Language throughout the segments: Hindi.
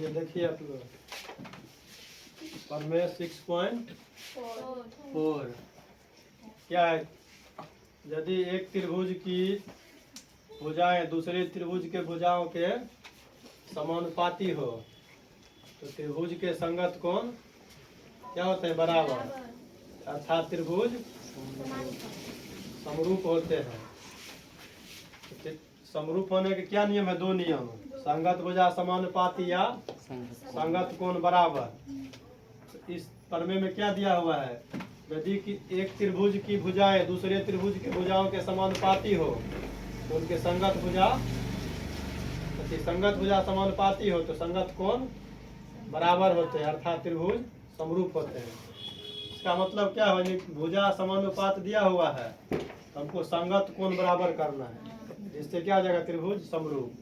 ये देखिए आप लोग प्रमेय 6.4 क्या है, यदि एक त्रिभुज की भुजाएं दूसरे त्रिभुज के भुजाओं के समानुपाती हो तो त्रिभुज के संगत कोण क्या होते हैं, बराबर, अर्थात त्रिभुज समरूप होते हैं। समरूप होने के क्या नियम है, दो नियम, संगत भुजा समानुपाती या संगत कोण बराबर। इस प्रमेय में क्या दिया हुआ है, यदि कि एक त्रिभुज की भुजाएं दूसरे त्रिभुज के भुजाओं के समानुपाती हो तो उनके संगत भुजा समानुपाती हो तो संगत कोण बराबर होते हैं, अर्थात त्रिभुज समरूप होते हैं। इसका मतलब क्या है, भुजा समानुपात दिया हुआ है तो हमको संगत कोण बराबर करना है, जिससे क्या हो जाएगा, त्रिभुज समरूप।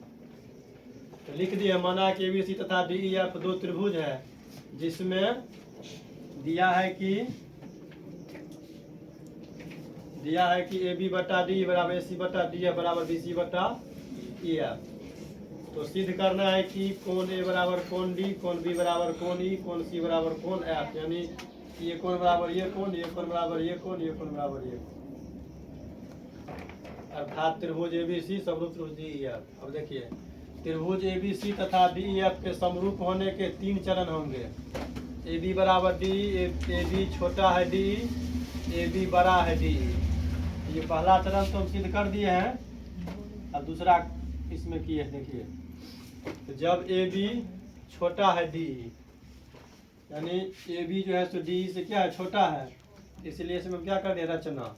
तो लिख दिए, माना कि एबीसी तथा डीईएफ दो त्रिभुज है जिसमें दिया है कि ए बी बटा डी बराबर ए सी बटा डी एफ बराबर बी सी बटा ई एफ। तो सिद्ध करना है कि कोण ए बराबर कोण डी, कोण बी बराबर कोण ई, कोण सी बराबर कोण एफ, यानी ये कोण बराबर ये कोण, ये कोण बराबर ये कोण, ये कोण बराबर ये कोण, अर्थात त्रिभुज एबीसी समरूप त्रिभुज डी ई एफ। अब देखिए, त्रिभुज एबीसी तथा डी ई एफ के समरूप होने के तीन चरण होंगे। ए बी बराबर डी, ए बी छोटा है डी, ए बी बड़ा है डी। ये पहला चरण तो हम सिद्ध कर दिए हैं। अब दूसरा इसमें किए, देखिए, तो जब ए बी छोटा है डी, यानी ए बी जो है सो डी से क्या है, छोटा है, इसलिए इसमें क्या कर दिया, रचना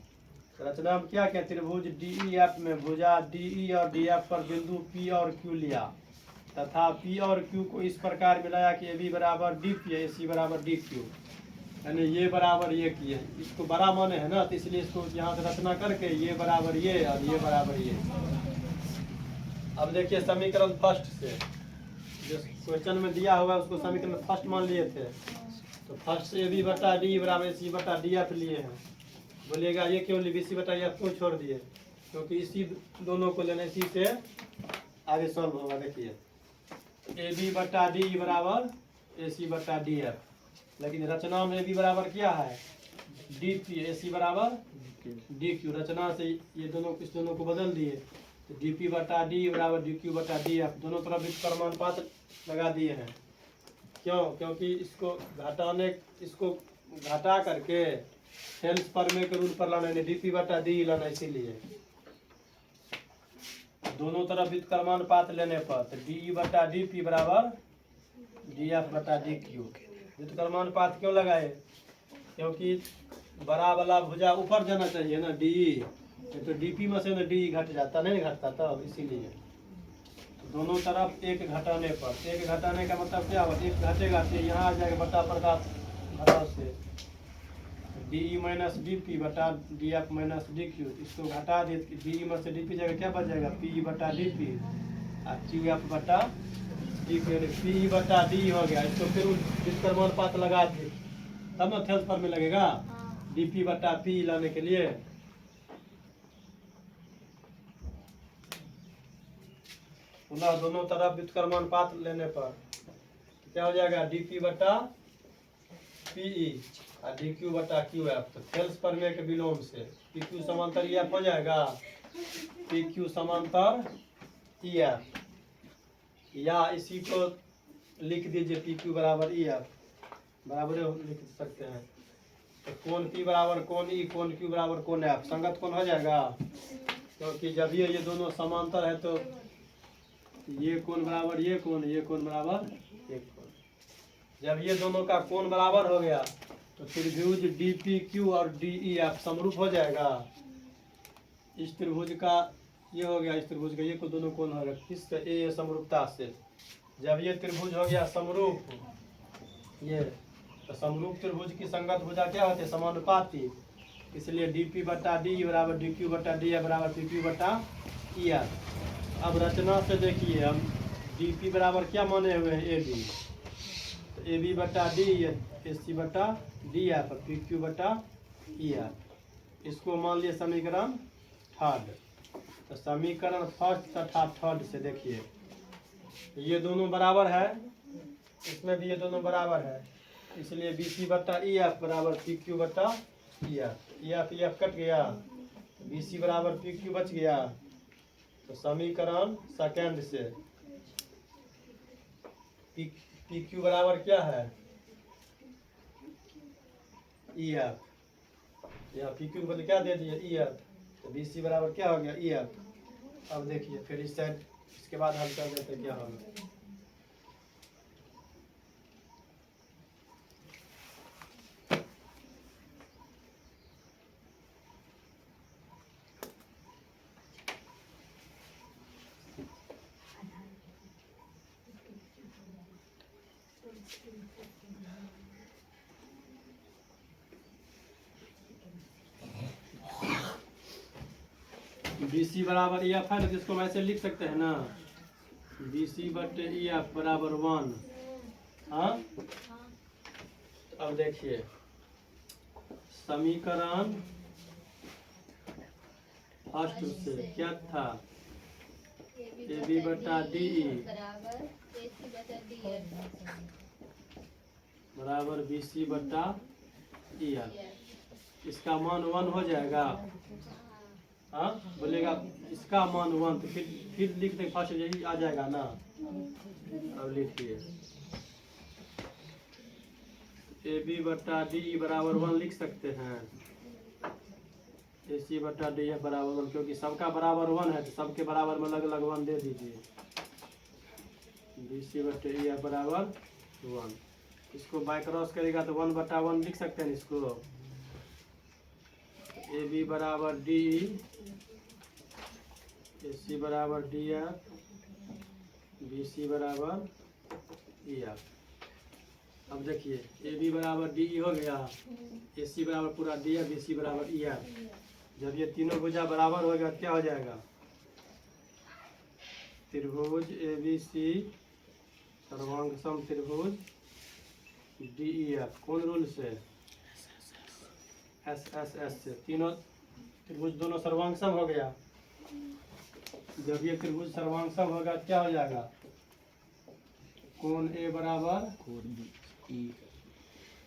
हम क्या कहते हैं, त्रिभुज डी ई एफ में भुजा डी ई और डी एफ पर बिंदु पी और क्यू लिया तथा पी और क्यू को इस प्रकार मिलाया कि ए बी बराबर डी पी है, ए सी बराबर डी क्यू, यानी ये बराबर ये किए, इसको बड़ा माने है ना, तो इसलिए इसको यहाँ से रचना करके ये बराबर ये और ये बराबर ये। अब देखिए समीकरण फर्स्ट से, जो क्वेश्चन में दिया हुआ है उसको समीकरण फर्स्ट मान लिए थे, तो फर्स्ट से ए बी बटा डी बराबर ए सी बटा डी एफ लिए हैं। बोलिएगा ये क्यों बी सी बटा एफ क्यों छोड़ दिए, क्योंकि इसी दोनों को लेने, इसी से आगे सॉल्व होगा। देखिए, ए बी बटा डी बराबर ए सी बटा डी एफ, लेकिन रचना में ए बी बराबर क्या है, डी पी, ए सी बराबर डी क्यू। रचना से ये दोनों इस दोनों को बदल दिए, तो डी पी बटा डी बराबर डी क्यू बटा डी एफ, दोनों तरफ व्युत्क्रमानुपात लगा दिए हैं। क्यों, क्योंकि इसको घटा करके हेल्स प्रमेय के रूल पर लाना है, डी पी बटा डी लाना, इसीलिए दोनों तरफ व्युत्क्रमानुपात लेने पर तो डी बटा डी पी बराबर डी एफ बटा डी क्यू। व्युत्क्रमानुपात क्यों लगाए, क्योंकि बड़ा वाला भुजा ऊपर जाना चाहिए ना, डी, तो डीपी में से ना डी घट जाता, नहीं घटता, तब इसीलिए तो दोनों तरफ एक घटाने पर, एक घटाने का मतलब क्या होगा, एक घटेगा तो यहाँ आ जाएगा बटा प्रकार घटाव से डी माइनस डी पी बटा D F minus D Q. इसको घटा दिए, डी में से डी पी जाएगा, क्या बच जाएगा, पी बटा डी पी और क्यू एफ बटा डी क्यू, पी बटा डी हो गया। इसको फिर व्युत्क्रमानुपात लगा दिए, तब ना थेल्स पर में लगेगा, डी पी बटा पी लाने के लिए। पुनः दोनों तरफ व्युत्क्रमानुपात लेने पर क्या हो जाएगा, डी पी बटा पीई और डी क्यू बटा क्यू एफ। तो थेल्स प्रमेय के विलोम से पी क्यू समांतर ई एफ हो जाएगा, पी क्यू समांतर ई एफ, या इसी को लिख दीजिए पी क्यू बराबर ई एफ, बराबर लिख सकते हैं। तो कोण पी बराबर कोण ई, कोण क्यू बराबर कोण एफ, संगत कोण हो जाएगा, क्योंकि जब ये दोनों समांतर है तो ये कोण बराबर ये कोण, ये कोण बराबर एक कोण। जब ये दोनों का कोण बराबर हो गया तो त्रिभुज डी पी क्यू और डी ई एफ समरूप हो जाएगा। इस त्रिभुज का ये हो गया, इस त्रिभुज का ये को दोनों कोण हो गया, किससे, ए समरूपता से। जब ये त्रिभुज हो गया समरूप, ये तो समरूप त्रिभुज की संगत भुजा क्या होती है, समानुपाती, इसलिए डी पी बटा डी बराबर डी क्यू बटा डी एफ बराबर पी क्यू बटा ई एफ। अब रचना से देखिए, हम डी पी बराबर क्या माने हुए हैं, ए बी, तो ए बी बटा डी, ए सी बटा डी एफ, पी क्यू बटा ई एफ। इसको मान लिए समीकरण थर्ड। तो समीकरण फर्स्ट तथा थर्ड से देखिए, ये दोनों बराबर है, इसमें भी ये दोनों बराबर है, इसलिए बी सी बट्टा ई एफ बराबर पी क्यू बट्टा ई एफ कट गया, बी सी बराबर पी क्यू बच गया। तो समीकरण सेकेंड से पी क्यू बराबर क्या है, ई एफ, यहाँ पी क्यू बदले क्या दे दिए ई एफ, तो बी सी बराबर क्या हो गया ई एफ। अब देखिए फिर इस साइड इसके बाद हल कर देते क्या होगा। बी सी बराबर ई एफ है ना, जिसको हम ऐसे लिख सकते हैं ना, बी सी बटे ई एफ बराबर 1। हाँ, अब देखिए समीकरण फर्स्ट से क्या था, ए बी बटा डी ई बराबर बी सी बटा ई एफ। इसका मान 1 हो जाएगा। हाँ बोलेगा इसका मान 1, तो फिर लिख दें फर्स्ट, यही आ जाएगा ना। अब लिखिए ए बी बटा डी ई बराबर 1 लिख सकते हैं, ए सी बटा डी एफ बराबर 1, क्योंकि सबका बराबर 1 है तो सबके बराबर में अलग अलग 1 दे दीजिए। बी सी बटे ई एफ बराबर 1, इसको बाय क्रॉस करेगा तो 1 बटा 1 लिख सकते हैं इसको। ए बी बराबर डी ई, ए सी बराबर डी एफ, बी सी बराबर ई एफ। अब देखिए ए बी बराबर डी ई हो गया, ए सी बराबर पूरा डी एफ, बी सी बराबर ई एफ। जब ये तीनों भुजा बराबर हो गया क्या हो जाएगा, त्रिभुज ए बी सी सर्वांग सम त्रिभुज डी ई एफ। कौन रूल से, एस एस एस से। तीनों त्रिभुज दोनों सर्वांग सम हो गया। जब ये त्रिभुज सर्वांग सम होगा क्या हो जाएगा, कोण ए बराबर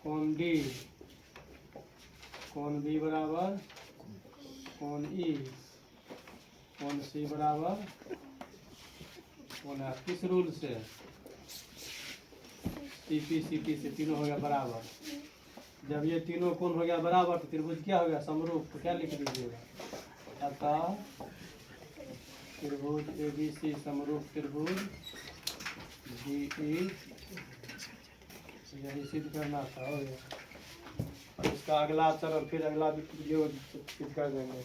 कोण डी, कोण बी बराबर कोण ई, कोण सी बराबर कोण एफ। किस रूल से, सी पी से। तीनों हो गया बराबर। जब ये तीनों कोण हो गया बराबर तो त्रिभुज क्या हो गया समरूप। तो क्या लिख दीजिएगा, अतः त्रिभुज ए बी सी समरूप त्रिभुज डी ई, यही सिद्ध करना था। और इसका अगला चरण फिर अगला वीडियो सिद्ध कर देंगे।